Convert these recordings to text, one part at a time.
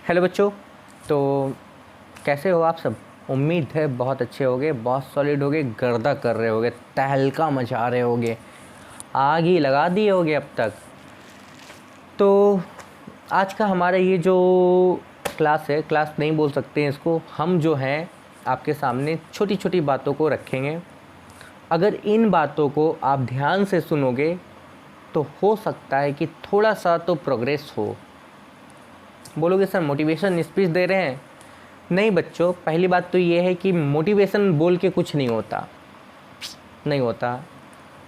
Hello बच्चों। तो कैसे हो आप सब? उम्मीद है बहुत अच्छे होगे, बहुत सॉलिड होगे, गर्दा कर रहे होगे, तहलका मचा रहे होगे, आग ही लगा दिए होगे अब तक। तो आज का हमारा ये जो क्लास है, क्लास नहीं बोल सकते हैं इसको, हम जो हैं आपके सामने छोटी छोटी बातों को रखेंगे। अगर इन बातों को आप ध्यान से सुनोगे तो हो सकता है कि थोड़ा सा तो प्रोग्रेस हो। बोलोगे सर मोटिवेशन स्पीच दे रहे हैं? नहीं बच्चों, पहली बात तो ये है कि मोटिवेशन बोल के कुछ नहीं होता, नहीं होता।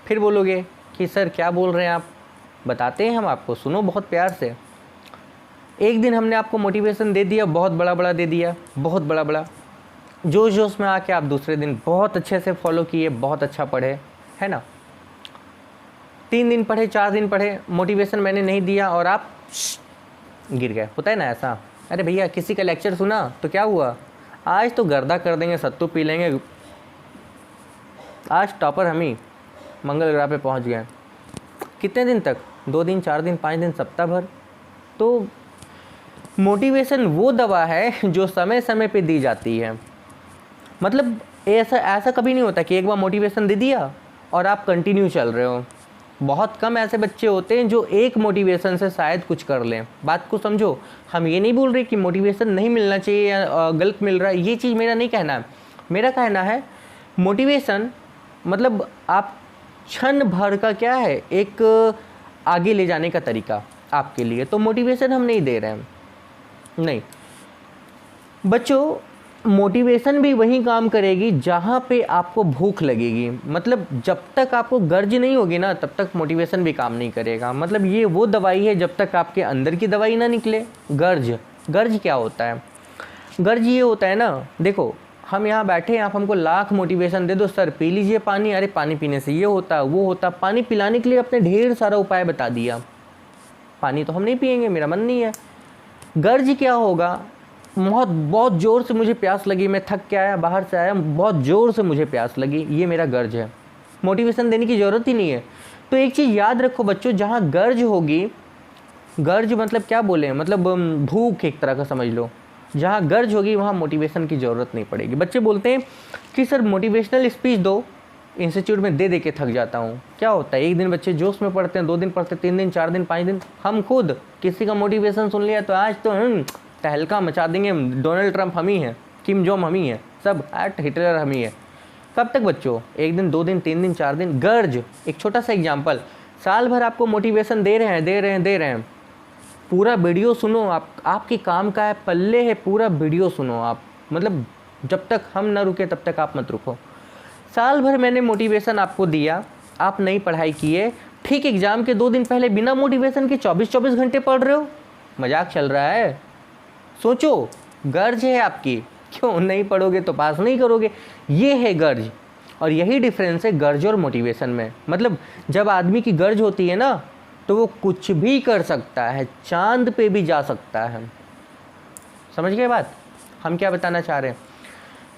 फिर बोलोगे कि सर क्या बोल रहे हैं आप? बताते हैं हम आपको, सुनो बहुत प्यार से। एक दिन हमने आपको मोटिवेशन दे दिया, बहुत बड़ा बड़ा दे दिया, बहुत बड़ा बड़ा, जोश जोश में आके आप दूसरे दिन बहुत अच्छे से फॉलो किए, बहुत अच्छा पढ़े, है ना। 3 दिन पढ़े, 4 दिन पढ़े, मोटिवेशन मैंने नहीं दिया और आप गिर गए। होता है ना ऐसा? अरे भैया किसी का लेक्चर सुना तो क्या हुआ, आज तो गर्दा कर देंगे, सत्तू पी लेंगे, आज टॉपर हम ही मंगल ग्रह पे पहुंच गए। कितने दिन तक? 2 दिन, 4 दिन, 5 दिन, सप्ताह भर। तो मोटिवेशन वो दवा है जो समय समय पे दी जाती है। मतलब ऐसा ऐसा कभी नहीं होता कि एक बार मोटिवेशन दे दिया और आप कंटिन्यू चल रहे हो। बहुत कम ऐसे बच्चे होते हैं जो एक मोटिवेशन से शायद कुछ कर लें। बात को समझो, हम ये नहीं बोल रहे कि मोटिवेशन नहीं मिलना चाहिए या गलत मिल रहा है, ये चीज़ मेरा नहीं कहना है। मेरा कहना है मोटिवेशन मतलब आप क्षण भर का क्या है, एक आगे ले जाने का तरीका आपके लिए। तो मोटिवेशन हम नहीं दे रहे हैं, नहीं बच्चों। मोटिवेशन भी वहीं काम करेगी जहाँ पे आपको भूख लगेगी। मतलब जब तक आपको गर्ज नहीं होगी ना, तब तक मोटिवेशन भी काम नहीं करेगा। मतलब ये वो दवाई है जब तक आपके अंदर की दवाई ना निकले। गर्ज, गर्ज क्या होता है? गर्ज ये होता है ना, देखो हम यहाँ बैठे हैं, आप हमको लाख मोटिवेशन दे दो, सर पी लीजिए पानी, अरे पानी पीने से ये होता वो होता। पानी पिलाने के लिए अपने ढेर सारा उपाय बता दिया, पानी तो हम नहीं पिएंगे, मेरा मन नहीं है। गर्ज क्या होगा? बहुत ज़ोर से मुझे प्यास लगी, मैं थक के आया, बाहर से आया, बहुत ज़ोर से मुझे प्यास लगी, ये मेरा गर्ज है। मोटिवेशन देने की ज़रूरत ही नहीं है। तो एक चीज़ याद रखो बच्चों, जहाँ गर्ज होगी, गर्ज मतलब क्या बोले, मतलब भूख एक तरह का समझ लो। जहाँ गर्ज होगी वहाँ मोटिवेशन की ज़रूरत नहीं पड़ेगी। बच्चे बोलते हैं कि सर मोटिवेशनल स्पीच दो, इंस्टीट्यूट में दे दे के थक जाता हूँ। क्या होता है, एक दिन बच्चे जोश में पढ़ते हैं, 2 दिन पढ़ते, 3 दिन, 4 दिन, 5 दिन। हम खुद किसी का मोटिवेशन सुन लिया तो आज तो तहलका मचा देंगे, डोनाल्ड ट्रंप हम ही हैं, किम जोंग हम ही हैं, सब हिटलर हम ही है। कब तक बच्चों? 1 दिन, 2 दिन, 3 दिन, 4 दिन। गर्ज, एक छोटा सा एग्जाम्पल, साल भर आपको मोटिवेशन दे रहे हैं, पूरा वीडियो सुनो। आपके काम का है, पल्ले है, पूरा वीडियो सुनो आप। मतलब जब तक हम ना रुके तब तक आप मत रुको। साल भर मैंने मोटिवेशन आपको दिया, आप नई पढ़ाई किए, ठीक एग्जाम के 2 दिन पहले बिना मोटिवेशन के 24-24 घंटे पढ़ रहे हो। मजाक चल रहा है? सोचो, गर्ज है आपकी, क्यों नहीं पढ़ोगे तो पास नहीं करोगे, ये है गर्ज। और यही डिफरेंस है गर्ज और मोटिवेशन में। मतलब जब आदमी की गर्ज होती है ना, तो वो कुछ भी कर सकता है, चांद पे भी जा सकता है। समझ गए बात हम क्या बताना चाह रहे हैं?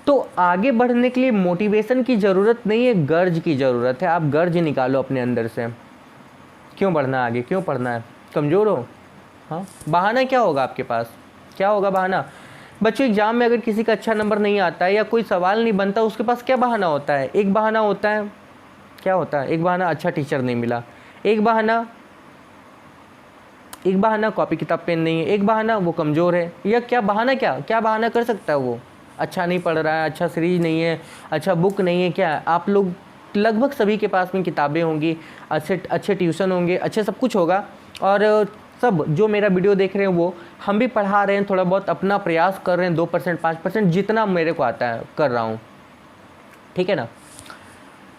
तो आगे बढ़ने के लिए मोटिवेशन की ज़रूरत नहीं है, गर्ज की ज़रूरत है। आप गर्ज निकालो अपने अंदर से। क्यों बढ़ना आगे, क्यों पढ़ना है? कमज़ोर हो? हाँ, बहाना क्या होगा आपके पास? क्या होगा बहाना? बच्चों एग्जाम में अगर किसी का अच्छा नंबर नहीं आता है या कोई सवाल नहीं बनता, उसके पास क्या बहाना होता है? एक बहाना होता है, क्या होता है? एक बहाना अच्छा टीचर नहीं मिला, एक बहाना कॉपी किताब पेन नहीं है, एक बहाना वो कमज़ोर है, या क्या बहाना, क्या बहाना कर सकता है वो? अच्छा नहीं पढ़ रहा है, अच्छा सीरीज नहीं है, अच्छा बुक नहीं है। क्या आप लोग लगभग सभी के पास में किताबें होंगी, अच्छे ट्यूशन होंगे, अच्छे सब कुछ होगा। और सब जो मेरा वीडियो देख रहे हैं वो हम भी पढ़ा रहे हैं, थोड़ा बहुत अपना प्रयास कर रहे हैं, 2%, 5% जितना मेरे को आता है कर रहा हूँ, ठीक है ना।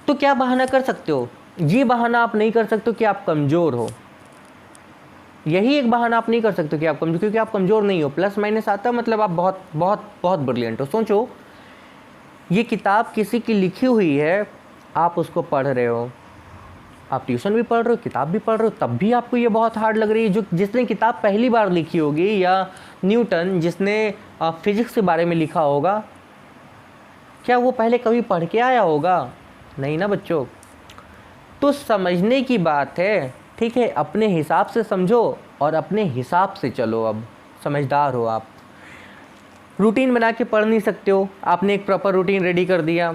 तो क्या बहाना कर सकते हो? ये बहाना आप नहीं कर सकते कि आप कमज़ोर हो। यही एक बहाना आप नहीं कर सकते कि आप कमज़ोर, क्योंकि आप कमज़ोर नहीं हो। प्लस माइनस आता मतलब आप बहुत बहुत बहुत ब्रिलियंट हो। सोचो, ये किताब किसी की लिखी हुई है, आप उसको पढ़ रहे हो, आप ट्यूशन भी पढ़ रहे हो, किताब भी पढ़ रहे हो, तब भी आपको ये बहुत हार्ड लग रही है। जो जिसने किताब पहली बार लिखी होगी, या न्यूटन जिसने फिजिक्स के बारे में लिखा होगा, क्या वो पहले कभी पढ़ के आया होगा? नहीं ना बच्चों। तो समझने की बात है, ठीक है, अपने हिसाब से समझो और अपने हिसाब से चलो। अब समझदार हो आप। रूटीन बना के पढ़ नहीं सकते हो, आपने एक प्रॉपर रूटीन रेडी कर दिया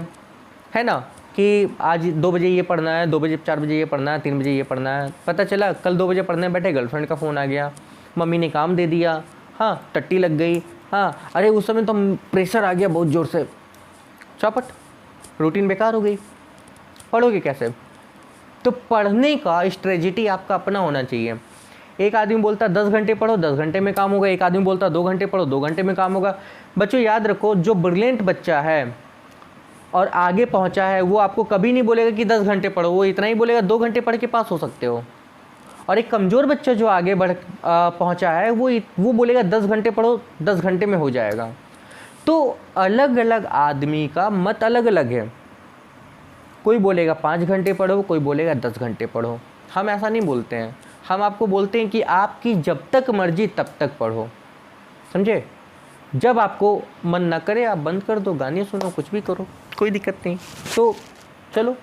है ना कि आज 2 बजे ये पढ़ना है, 2 बजे 4 बजे ये पढ़ना है, 3 बजे ये पढ़ना है। पता चला कल 2 बजे पढ़ने बैठे, गर्लफ्रेंड का फ़ोन आ गया, मम्मी ने काम दे दिया, हाँ टट्टी लग गई, हाँ अरे उस समय तो प्रेशर आ गया बहुत ज़ोर से, चौपट, रूटीन बेकार हो गई, पढ़ोगे कैसे? तो पढ़ने का स्ट्रेटजी आपका अपना होना चाहिए। एक आदमी बोलता 10 घंटे पढ़ो, 10 घंटे में काम होगा, एक आदमी बोलता 2 घंटे पढ़ो, 2 घंटे में काम होगा। बच्चों याद रखो, जो ब्रिलियंट बच्चा है और आगे पहुंचा है वो आपको कभी नहीं बोलेगा कि 10 घंटे पढ़ो, वो इतना ही बोलेगा 2 घंटे पढ़ के पास हो सकते हो। और एक कमज़ोर बच्चा जो आगे पहुंचा है वो बोलेगा 10 घंटे पढ़ो, 10 घंटे में हो जाएगा। तो अलग अलग आदमी का मत अलग अलग है, कोई बोलेगा 5 घंटे पढ़ो, कोई बोलेगा 10 घंटे पढ़ो। हम ऐसा नहीं बोलते हैं, हम आपको बोलते हैं कि आपकी जब तक मर्जी तब तक पढ़ो, समझे? जब आपको मन ना करे आप बंद कर दो, गाने सुनो, कुछ भी करो, कोई दिक्कत नहीं। तो चलो,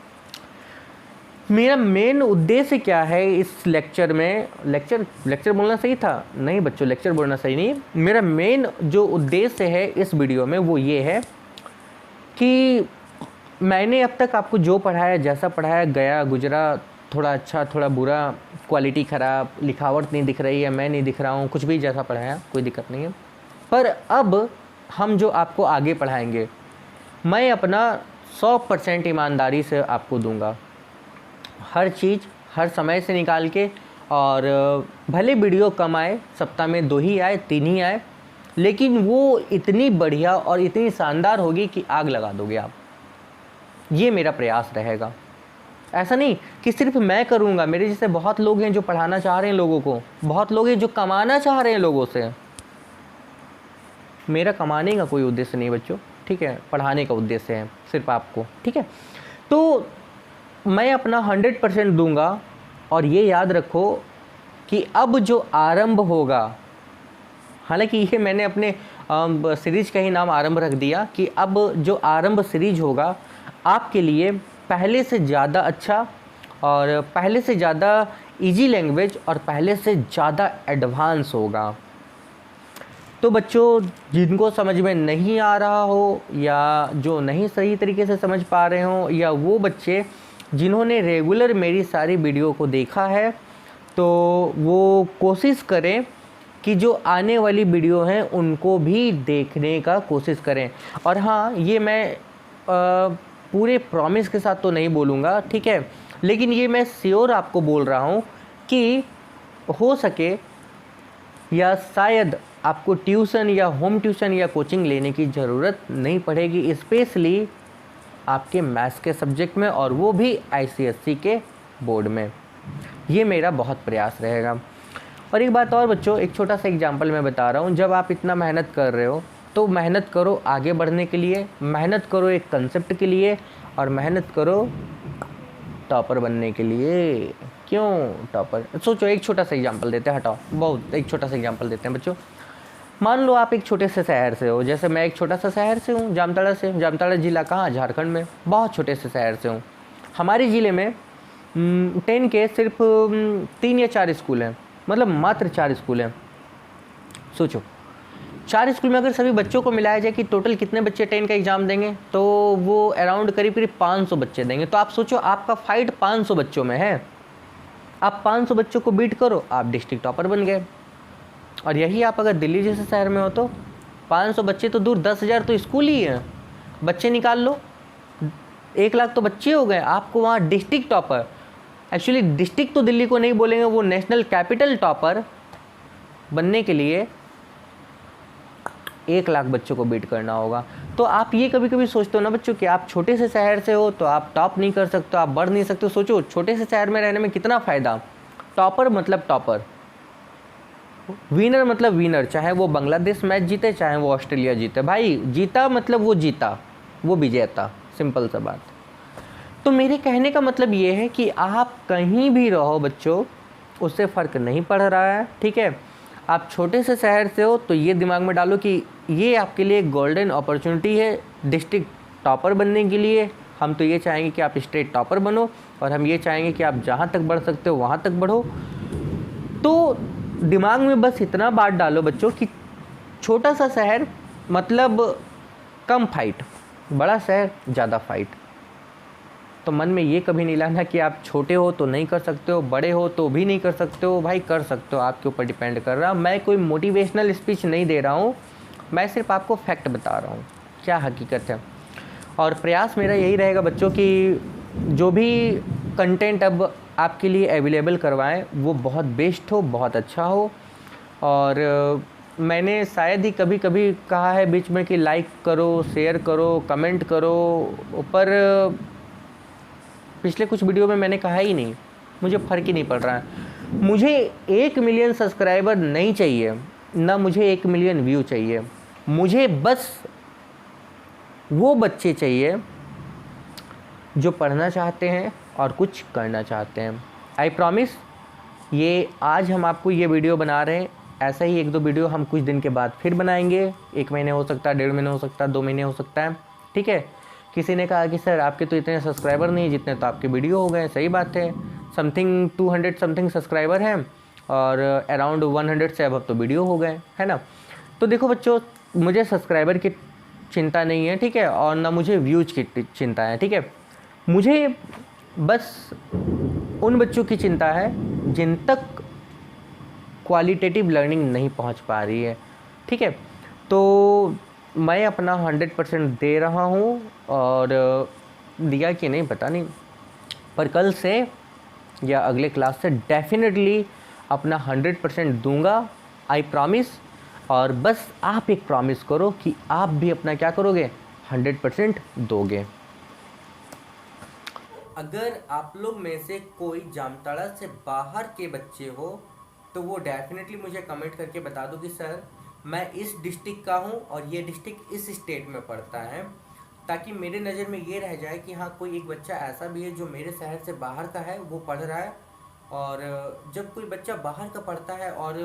मेरा मेन उद्देश्य क्या है इस लेक्चर में, लेक्चर बोलना सही था? नहीं बच्चों, लेक्चर बोलना सही नहीं। मेरा मेन जो उद्देश्य है इस वीडियो में वो ये है कि मैंने अब तक आपको जो पढ़ाया, जैसा पढ़ाया, गया गुजरा, थोड़ा अच्छा थोड़ा बुरा, क्वालिटी ख़राब, लिखावट नहीं दिख रही है, मैं नहीं दिख रहा हूँ, कुछ भी जैसा पढ़ाया कोई दिक्कत नहीं है। पर अब हम जो आपको आगे पढ़ाएंगे मैं अपना 100% ईमानदारी से आपको दूंगा, हर चीज़ हर समय से निकाल के। और भले वीडियो कम आए, सप्ताह में 2 ही आए, 3 ही आए, लेकिन वो इतनी बढ़िया और इतनी शानदार होगी कि आग लगा दोगे आप। ये मेरा प्रयास रहेगा। ऐसा नहीं कि सिर्फ मैं करूँगा, मेरे जैसे बहुत लोग हैं जो पढ़ाना चाह रहे हैं लोगों को, बहुत लोग हैं जो कमाना चाह रहे हैं लोगों से। मेरा कमाने का कोई उद्देश्य नहीं बच्चों, ठीक है, पढ़ाने का उद्देश्य है सिर्फ आपको, ठीक है। तो मैं अपना 100% दूंगा। और ये याद रखो कि अब जो आरंभ होगा, हालांकि ये मैंने अपने सीरीज़ का ही नाम आरंभ रख दिया कि अब जो आरंभ सीरीज होगा आपके लिए पहले से ज़्यादा अच्छा और पहले से ज़्यादा इजी लैंग्वेज और पहले से ज़्यादा एडवांस होगा। तो बच्चों जिनको समझ में नहीं आ रहा हो या जो नहीं सही तरीके से समझ पा रहे हो, या वो बच्चे जिन्होंने रेगुलर मेरी सारी वीडियो को देखा है, तो वो कोशिश करें कि जो आने वाली वीडियो हैं उनको भी देखने का कोशिश करें। और हाँ, ये मैं पूरे प्रॉमिस के साथ तो नहीं बोलूँगा, ठीक है, लेकिन ये मैं श्योर आपको बोल रहा हूँ कि हो सके या शायद आपको ट्यूशन या होम ट्यूशन या कोचिंग लेने की ज़रूरत नहीं पड़ेगी, स्पेशली आपके मैथ्स के सब्जेक्ट में, और वो भी ICSE के बोर्ड में। ये मेरा बहुत प्रयास रहेगा। और एक बात और बच्चों, एक छोटा सा एग्जांपल मैं बता रहा हूँ। जब आप इतना मेहनत कर रहे हो तो मेहनत करो आगे बढ़ने के लिए, मेहनत करो एक कंसेप्ट के लिए, और मेहनत करो टॉपर बनने के लिए। क्यों टॉपर? सोचो, एक छोटा सा एग्जांपल देते हैं, हटाओ बहुत, एक छोटा सा एग्जांपल देते हैं बच्चों। मान लो आप एक छोटे से शहर से हो, जैसे मैं एक छोटा सा शहर से हूँ, जामताड़ा से। जामताड़ा ज़िला कहाँ? झारखंड में। बहुत छोटे से शहर से हूँ। हमारे ज़िले में 10 के सिर्फ 3 या 4 स्कूल हैं, मतलब मात्र 4 स्कूल हैं। सोचो 4 स्कूल में अगर सभी बच्चों को मिलाया जाए कि टोटल कितने बच्चे 10 का एग्ज़ाम देंगे, तो वो अराउंड करीब 500 बच्चे देंगे। तो आप सोचो, आपका फाइट 500 बच्चों में है। आप 500 बच्चों को बीट करो, आप डिस्ट्रिक्ट टॉपर बन गए। और यही आप अगर दिल्ली जैसे शहर में हो तो 500 बच्चे तो दूर, 10,000 तो स्कूल ही हैं, बच्चे निकाल लो, 1 लाख तो बच्चे हो गए। आपको वहाँ डिस्ट्रिक्ट टॉपर, एक्चुअली डिस्ट्रिक्ट तो दिल्ली को नहीं बोलेंगे, वो नेशनल कैपिटल टॉपर बनने के लिए 1 लाख बच्चों को बीट करना होगा। तो आप ये कभी कभी सोचते हो ना बच्चों कि आप छोटे से शहर से हो तो आप टॉप नहीं कर सकते, आप बढ़ नहीं सकते। सोचो छोटे से शहर में रहने में कितना फ़ायदा। टॉपर मतलब टॉपर, विनर मतलब विनर, चाहे वो बांग्लादेश मैच जीते चाहे वो ऑस्ट्रेलिया जीते, भाई जीता मतलब वो जीता, वो विजेता, सिंपल सा बात। तो मेरे कहने का मतलब ये है कि आप कहीं भी रहो बच्चों, उससे फ़र्क नहीं पड़ रहा है, ठीक है। आप छोटे से शहर से हो तो ये दिमाग में डालो कि ये आपके लिए गोल्डन अपॉर्चुनिटी है डिस्ट्रिक्ट टॉपर बनने के लिए। हम तो ये चाहेंगे कि आप स्टेट टॉपर बनो, और हम ये चाहेंगे कि आप जहाँ तक बढ़ सकते हो वहाँ तक बढ़ो। तो दिमाग में बस इतना बात डालो बच्चों कि छोटा सा शहर मतलब कम फाइट, बड़ा शहर ज़्यादा फाइट। तो मन में ये कभी नहीं लाना कि आप छोटे हो तो नहीं कर सकते हो, बड़े हो तो भी नहीं कर सकते हो। भाई कर सकते हो, आपके ऊपर डिपेंड कर रहा। मैं कोई मोटिवेशनल स्पीच नहीं दे रहा हूँ, मैं सिर्फ आपको फैक्ट बता रहा हूँ क्या हकीकत है। और प्रयास मेरा यही रहेगा बच्चों कि जो भी कंटेंट अब आपके लिए अवेलेबल करवाएं वो बहुत बेस्ट हो, बहुत अच्छा हो। और मैंने शायद ही कभी कभी कहा है बीच में कि लाइक करो, शेयर करो, कमेंट करो, पर पिछले कुछ वीडियो में मैंने कहा ही नहीं। मुझे फ़र्क ही नहीं पड़ रहा है। मुझे 1 मिलियन सब्सक्राइबर नहीं चाहिए, ना मुझे 1 मिलियन व्यू चाहिए। मुझे बस वो बच्चे चाहिए जो पढ़ना चाहते हैं और कुछ करना चाहते हैं। आई प्रॉमिस, ये आज हम आपको ये वीडियो बना रहे हैं, ऐसा ही 1-2 वीडियो हम कुछ दिन के बाद फिर बनाएंगे। 1 महीने हो सकता है, 1.5 महीने हो सकता है, 2 महीने हो सकता है, ठीक है। किसी ने कहा कि सर आपके तो इतने सब्सक्राइबर नहीं जितने तो आपके वीडियो हो गए। सही बात है, समथिंग 200 समथिंग सब्सक्राइबर हैं और अराउंड 100 से अब तो वीडियो हो गए, है ना। तो देखो बच्चों, मुझे सब्सक्राइबर की चिंता नहीं है, ठीक है, और ना मुझे व्यूज की चिंता है, ठीक है। मुझे बस उन बच्चों की चिंता है जिन तक क्वालिटेटिव लर्निंग नहीं पहुंच पा रही है, ठीक है। तो मैं अपना 100% दे रहा हूं, और दिया कि नहीं पता नहीं, पर कल से या अगले क्लास से डेफिनेटली अपना 100% दूंगा। I promise. और बस आप एक प्रॉमिस करो कि आप भी अपना क्या करोगे, 100% दोगे। अगर आप लोग में से कोई जामताड़ा से बाहर के बच्चे हो तो वो डेफिनेटली मुझे कमेंट करके बता दो कि सर मैं इस डिस्ट्रिक्ट का हूँ और ये डिस्ट्रिक्ट इस स्टेट में पड़ता है, ताकि मेरे नज़र में ये रह जाए कि हाँ कोई एक बच्चा ऐसा भी है जो मेरे शहर से बाहर का है, वो पढ़ रहा है। और जब कोई बच्चा बाहर का पढ़ता है और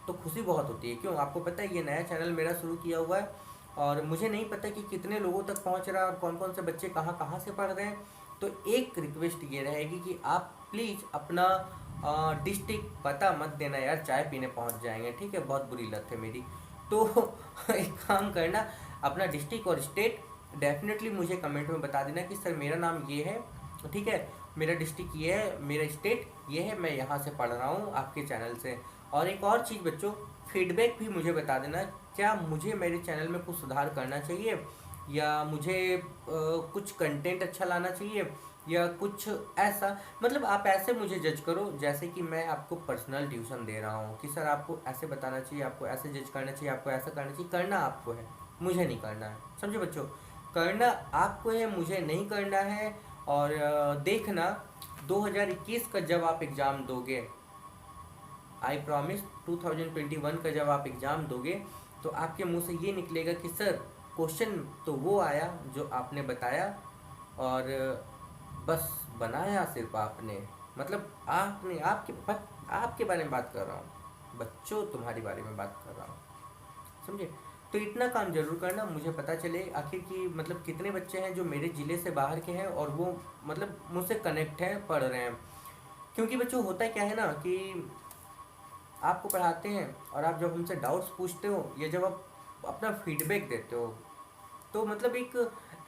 तो खुशी बहुत होती है। क्यों, आपको पता है ये नया चैनल मेरा शुरू किया हुआ है और मुझे नहीं पता कि कितने लोगों तक पहुंच रहा है और कौन कौन से बच्चे कहाँ कहाँ से पढ़ रहे हैं। तो एक रिक्वेस्ट ये रहेगी कि आप प्लीज़ अपना डिस्ट्रिक्ट पता मत देना यार, चाय पीने पहुंच जाएंगे, ठीक है, बहुत बुरी लत है मेरी। तो एक काम करना, अपना डिस्ट्रिक्ट और स्टेट डेफिनेटली मुझे कमेंट में बता देना कि सर मेरा नाम ये है, ठीक है, मेरा डिस्ट्रिक्ट ये है, मेरा स्टेट ये है, मैं यहाँ से पढ़ रहा हूँ आपके चैनल से। और एक और चीज़ बच्चों, फीडबैक भी मुझे बता देना, क्या मुझे मेरे चैनल में कुछ सुधार करना चाहिए, या मुझे कुछ कंटेंट अच्छा लाना चाहिए, या कुछ ऐसा, मतलब आप ऐसे मुझे जज करो जैसे कि मैं आपको पर्सनल ट्यूशन दे रहा हूँ कि सर आपको ऐसे बताना चाहिए, आपको ऐसे जज करना चाहिए, आपको ऐसा करना चाहिए। करना आपको है, मुझे नहीं करना है, समझे बच्चों, करना आपको है, मुझे नहीं करना है। और देखना 2021 का जब आप एग्ज़ाम दोगे, आई प्रॉमिस 2021 का जब आप एग्ज़ाम दोगे तो आपके मुंह से ये निकलेगा कि सर क्वेश्चन तो वो आया जो आपने बताया, और बस बनाया सिर्फ आपने, मतलब आपने, आपके बारे में बात कर रहा हूँ बच्चों, तुम्हारे बारे में बात कर रहा हूँ, समझे। तो इतना काम जरूर करना, मुझे पता चले आखिर कि मतलब कितने बच्चे हैं जो मेरे ज़िले से बाहर के हैं और वो मतलब मुझसे कनेक्ट हैं, पढ़ रहे हैं। क्योंकि बच्चों होता क्या है ना कि आपको पढ़ाते हैं और आप जब हमसे डाउट्स पूछते हो या जब आप अपना फीडबैक देते हो तो मतलब एक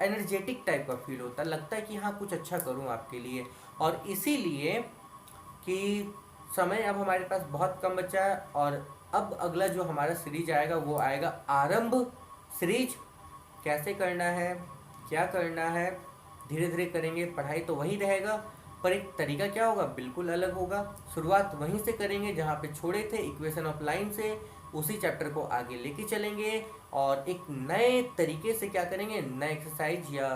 एनर्जेटिक टाइप का फील होता है, लगता है कि हाँ कुछ अच्छा करूँ आपके लिए। और इसीलिए कि समय अब हमारे पास बहुत कम बचा है, और अब अगला जो हमारा सीरीज आएगा वो आएगा आरंभ सीरीज। कैसे करना है, क्या करना है, धीरे धीरे करेंगे, पढ़ाई तो वही रहेगा पर एक तरीका क्या होगा, बिल्कुल अलग होगा। शुरुआत वहीं से करेंगे जहाँ पे छोड़े थे, इक्वेशन ऑफ लाइन से, उसी चैप्टर को आगे लेके चलेंगे और एक नए तरीके से क्या करेंगे, नए एक्सरसाइज या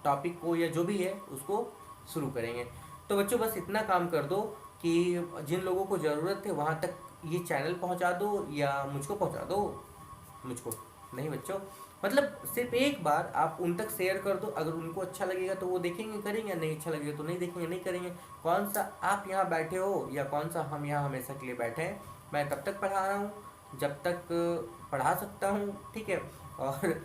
टॉपिक को या जो भी है उसको शुरू करेंगे। तो बच्चों बस इतना काम कर दो कि जिन लोगों को ज़रूरत है वहाँ तक ये चैनल पहुँचा दो या मुझको पहुँचा दो, मुझको नहीं बच्चों, मतलब सिर्फ एक बार आप उन तक शेयर कर दो, अगर उनको अच्छा लगेगा तो वो देखेंगे करेंगे, नहीं अच्छा लगेगा तो नहीं देखेंगे नहीं करेंगे। कौन सा आप यहाँ बैठे हो या कौन सा हम यहाँ हमेशा के लिए बैठे हैं, मैं तब तक पढ़ा रहा हूँ जब तक पढ़ा सकता हूँ, ठीक है। और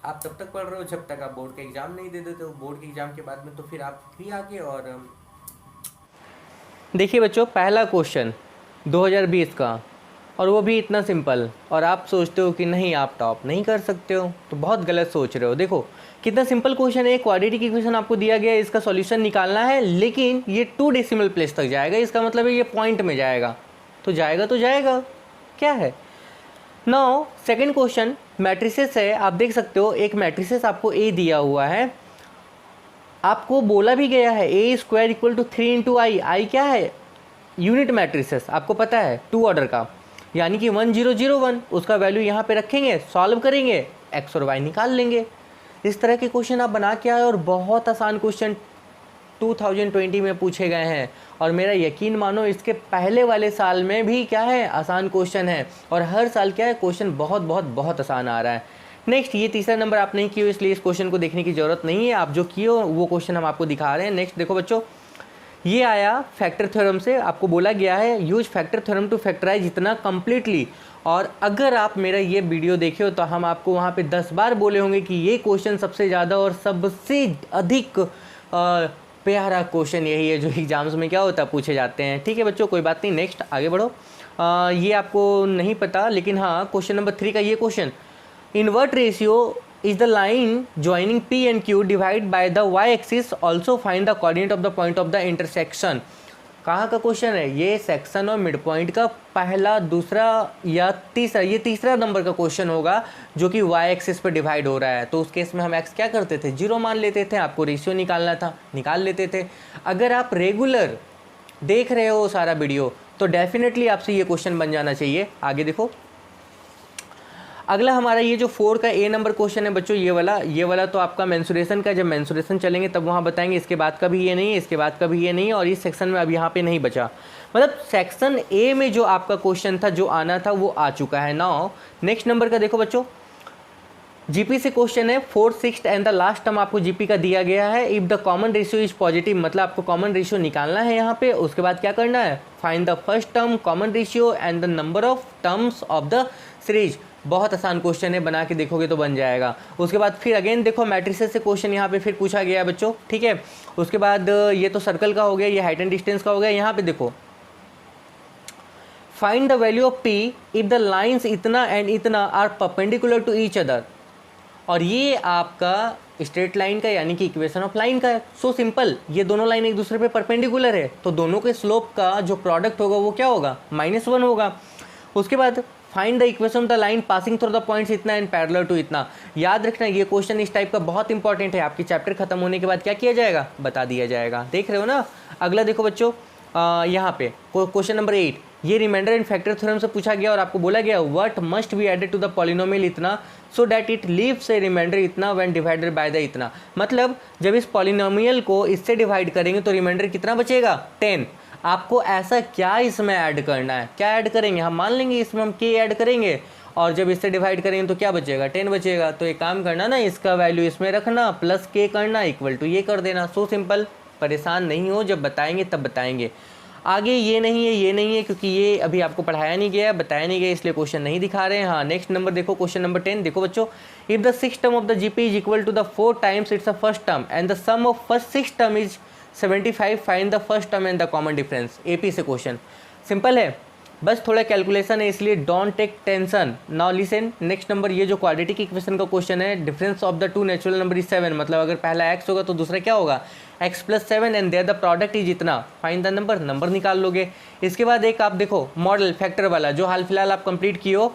आप तब तक पढ़ रहे हो जब तक आप बोर्ड का एग्ज़ाम नहीं दे देते हो। बोर्ड के एग्ज़ाम के बाद में तो फिर आप भी आगे। और देखिए बच्चों, पहला क्वेश्चन, 2020 का, और वो भी इतना सिंपल, और आप सोचते हो कि नहीं आप टॉप नहीं कर सकते हो, तो बहुत गलत सोच रहे हो। देखो कितना सिंपल क्वेश्चन है, क्वाड्रेटिक इक्वेशन आपको दिया गया है, इसका सॉल्यूशन निकालना है, लेकिन ये 2 डेसिमल प्लेस तक जाएगा, इसका मतलब है ये पॉइंट में जाएगा, तो जाएगा क्या है। नाउ सेकंड क्वेश्चन मैट्रिसेस है, आप देख सकते हो एक मैट्रिसेस आपको ए दिया हुआ है, आपको बोला भी गया है A² = 3 × I। आई क्या है, यूनिट मैट्रिसेस, आपको पता है 2 ऑर्डर का, यानी कि 1 0 0 1, उसका वैल्यू यहाँ पे रखेंगे, सॉल्व करेंगे, x और y निकाल लेंगे। इस तरह के क्वेश्चन आप बना के आए, और बहुत आसान क्वेश्चन 2020 में पूछे गए हैं, और मेरा यकीन मानो इसके पहले वाले साल में भी क्या है, आसान क्वेश्चन है, और हर साल क्या है क्वेश्चन बहुत बहुत बहुत आसान आ रहा है। नेक्स्ट, ये तीसरा नंबर आप नहीं किए हो, इसलिए इस क्वेश्चन को देखने की ज़रूरत नहीं है, आप जो किए हो वो क्वेश्चन हम आपको दिखा रहे हैं। नेक्स्ट देखो बच्चों, ये आया फैक्टर थ्योरम से, आपको बोला गया है use factor theorem to factorize इतना कम्प्लीटली, और अगर आप मेरा ये वीडियो देखे हो तो हम आपको वहाँ पे 10 बार बोले होंगे कि ये क्वेश्चन सबसे ज़्यादा और सबसे अधिक प्यारा क्वेश्चन यही है जो एग्जाम्स में क्या होता है, पूछे जाते हैं। ठीक है बच्चों, कोई बात नहीं, नेक्स्ट आगे बढ़ो। ये आपको नहीं पता, लेकिन हाँ क्वेश्चन नंबर 3 का ये question, invert ratio is the line joining P and Q divided by the y-axis, also find the coordinate of the point of the intersection। कहाँ का क्वेश्चन है ये, सेक्शन और मिड पॉइंट का पहला, दूसरा या तीसरा, ये तीसरा नंबर का क्वेश्चन होगा जो कि y एक्सिस पर डिवाइड हो रहा है। तो उस केस में हम x क्या करते थे, 0 मान लेते थे, आपको रेशियो निकालना था, निकाल लेते थे। अगर आप रेगुलर देख रहे हो सारा वीडियो तो डेफिनेटली आपसे ये क्वेश्चन बन जाना चाहिए। आगे देखो, अगला हमारा ये जो 4 का ए नंबर क्वेश्चन है बच्चों, ये वाला तो आपका मेंसुरेशन का, जब मेंसुरेशन चलेंगे तब वहाँ बताएंगे, इसके बाद का भी ये नहीं है, इसके बाद का भी ये नहीं है, और इस सेक्शन में अब यहाँ पे नहीं बचा, मतलब सेक्शन ए में जो आपका क्वेश्चन था, जो आना था वो आ चुका है। नाउ नेक्स्ट नंबर का देखो बच्चों, जीपी से क्वेश्चन है, 4th 6th and the last term आपको जीपी का दिया गया है। If the common ratio is positive, मतलब आपको कॉमन रेशियो निकालना है यहाँ पे, उसके बाद क्या करना है, find the first term, common ratio and the number of terms of the series. बहुत आसान क्वेश्चन है, बना के देखोगे तो बन जाएगा। उसके बाद फिर अगेन देखो मैट्रिसेस से क्वेश्चन यहाँ पे फिर पूछा गया है बच्चों, ठीक है। उसके बाद ये तो सर्कल का हो गया, ये हाइट एंड डिस्टेंस का हो गया। यहाँ पे देखो, find the value of p if the lines इतना एंड इतना are perpendicular to each other, और ये आपका स्ट्रेट लाइन का यानी कि इक्वेशन ऑफ लाइन का है। सो सिंपल, ये दोनों लाइन एक दूसरे पे परपेंडिकुलर है, तो दोनों के स्लोप का जो प्रोडक्ट होगा वो क्या होगा, -1 होगा। उसके बाद find the equation of the line passing through the points इतना एंड पैरेलल टू इतना। याद रखना ये क्वेश्चन इस टाइप का बहुत इंपॉर्टेंट है, आपकी चैप्टर खत्म होने के बाद क्या किया जाएगा, बता दिया जाएगा। देख रहे हो ना। अगला देखो बच्चों, यहाँ पे क्वेश्चन नंबर 8, ये रिमाइंडर एंड फैक्टर थ्योरम से पूछा गया और आपको बोला गया what must be added to the polynomial इतना so that it leaves a remainder इतना व्हेन डिवाइडेड बाय द इतना। मतलब जब इस पॉलिनोमियल को इससे डिवाइड करेंगे तो रिमाइंडर कितना बचेगा, 10। आपको ऐसा क्या इसमें ऐड करना है, क्या ऐड करेंगे, हम मान लेंगे इसमें हम k ऐड करेंगे, और जब इससे डिवाइड करेंगे तो क्या बचेगा, 10 बचेगा। तो एक काम करना ना, इसका वैल्यू इसमें रखना प्लस k करना इक्वल टू ये कर देना। सो सिंपल, परेशान नहीं हो, जब बताएंगे तब बताएंगे। आगे ये नहीं है, ये नहीं है, क्योंकि ये अभी आपको पढ़ाया नहीं गया, बताया नहीं गया, इसलिए क्वेश्चन नहीं दिखा रहे हैं। हाँ नेक्स्ट नंबर देखो, क्वेश्चन नंबर 10 देखो बच्चों, if the 6th term of the GP is equal to the 4 times its first term and the sum of first 6 term is 75, find the first term and the common difference. AP से question simple है, बस थोड़ा calculation है, इसलिए don't take tension. Now listen, next number ये जो quadratic equation का question है, difference of the two natural number is 7, मतलब अगर पहला x होगा तो दूसरा क्या होगा, x + 7 and there the product is इतना, फाइंड द नंबर निकाल लोगे। इसके बाद एक आप देखो मॉडल फैक्टर वाला, जो हाल फिलहाल आप कंप्लीट किए हो,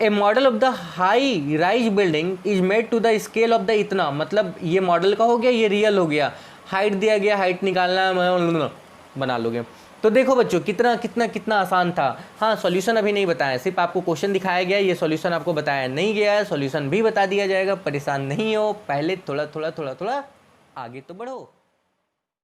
a model of the high rise building is made to the scale of the इतना, मतलब ये मॉडल का हो गया, ये रियल हो गया, हाइट दिया गया, हाइट निकालना बना लोगे। तो देखो बच्चों कितना कितना कितना आसान था। हाँ सॉल्यूशन अभी नहीं बताया, सिर्फ आपको क्वेश्चन दिखाया गया, ये सॉल्यूशन आपको बताया नहीं गया है, सॉल्यूशन भी बता दिया जाएगा, परेशान नहीं हो, पहले थोड़ा थोड़ा थोड़ा थोड़ा आगे तो बढ़ो।